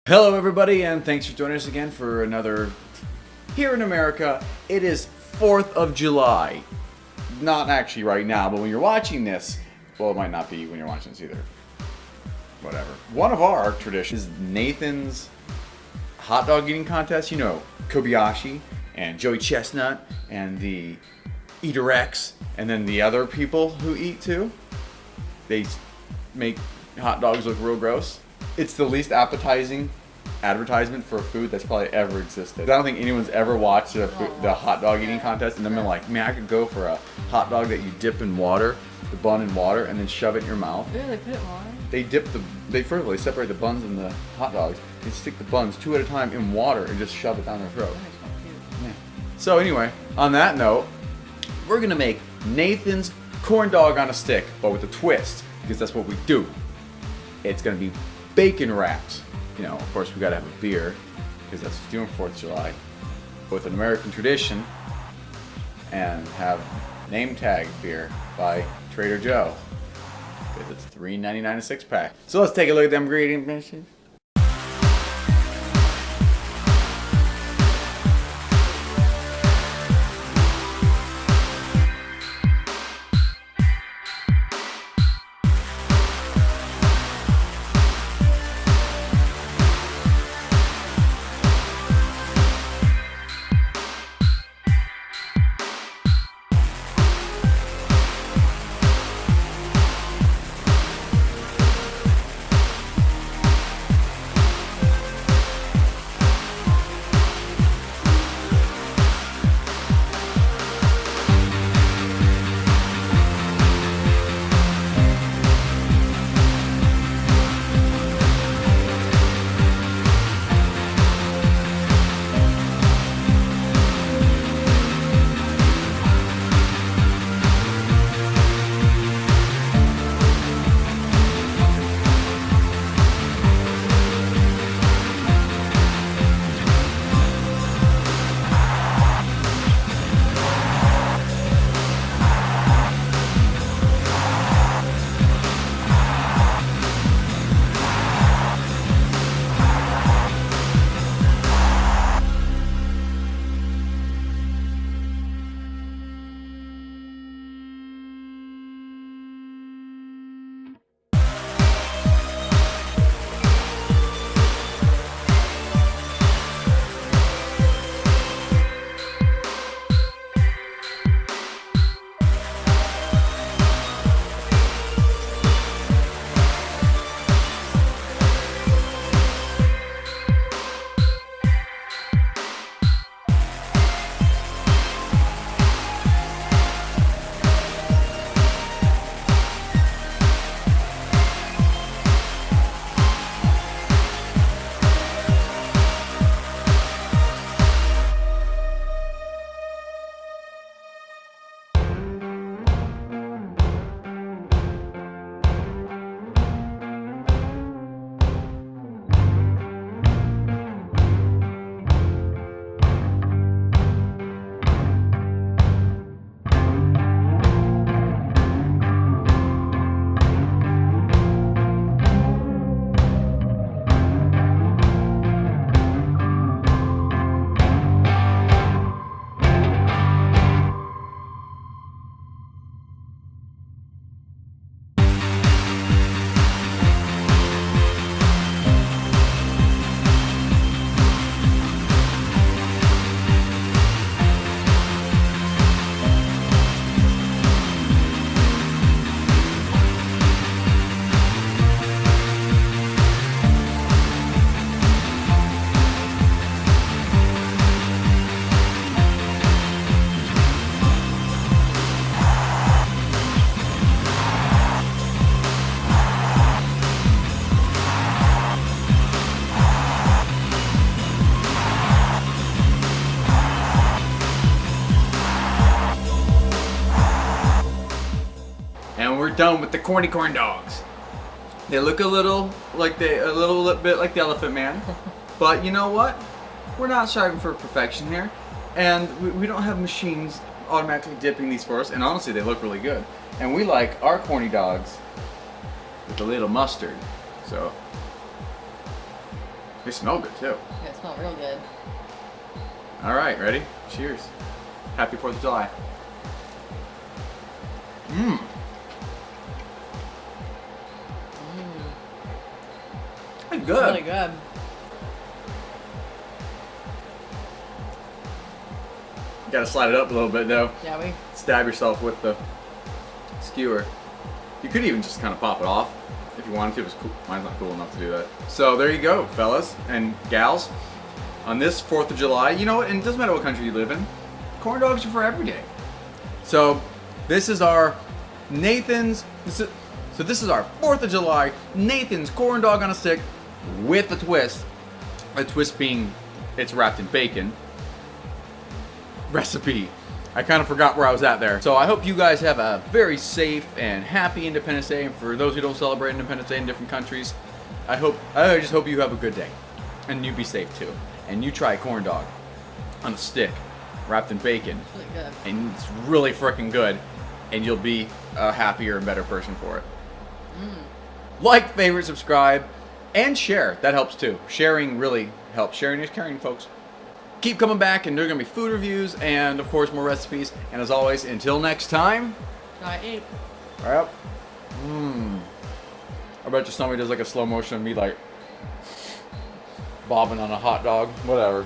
Hello everybody, and thanks for joining us again for another, here in America, it is 4th of July. Not actually right now, but when you're watching this, well, it might not be when you're watching this either. Whatever. One of our traditions is Nathan's hot dog eating contest. You know, Kobayashi and Joey Chestnut and the Eater X, and then the other people who eat too. They make hot dogs look real gross. It's the least appetizing advertisement for a food that's probably ever existed. I don't think anyone's ever watched the hot dog eating contest and then been like, man, I could go for a hot dog that you dip in water, the bun in water, and then shove it in your mouth. Yeah, they put it in water. They first of all, they separate the buns and the hot dogs. They stick the buns 2 at a time in water and just shove it down their throat. Yeah. So anyway, on that note, we're gonna make Nathan's corn dog on a stick, but with a twist, because that's what we do. It's gonna be bacon wrapped. You know, of course we gotta have a beer, because that's what we're doing 4th of July, with an American tradition, and have name tag beer by Trader Joe, because it's $3.99 a 6-pack. So let's take a look at them ingredients. Done with the corny corn dogs. They look a little bit like the Elephant Man, but you know what? We're not striving for perfection here, and we don't have machines automatically dipping these for us. And honestly, they look really good. And we like our corny dogs with a little mustard. So They smell good too. Yeah, it smells real good. All right, ready? Cheers. Happy 4th of July. Mmm. It's good. Really good. You gotta slide it up a little bit though. Yeah, we. Stab yourself with the skewer. You could even just kind of pop it off if you wanted to. It's cool. Mine's not cool enough to do that. So there you go, fellas and gals. On this 4th of July, you know what? And it doesn't matter what country you live in. Corn dogs are for every day. So this is our Nathan's. This is our 4th of July Nathan's corn dog on a stick with a twist. A twist being it's wrapped in bacon. Recipe. I kind of forgot where I was at there. So I hope you guys have a very safe and happy Independence Day. And for those who don't celebrate Independence Day in different countries, I just hope you have a good day. And you be safe too. And you try a corn dog on a stick wrapped in bacon. Really good. And it's really freaking good. And you'll be a happier and better person for it. Like, favorite, subscribe, and share. That helps too. Sharing really helps. Sharing is caring, folks. Keep coming back, and there are going to be food reviews and, of course, more recipes. And as always, until next time. I eat. Yep. I bet you somebody does like a slow motion of me like bobbing on a hot dog. Whatever.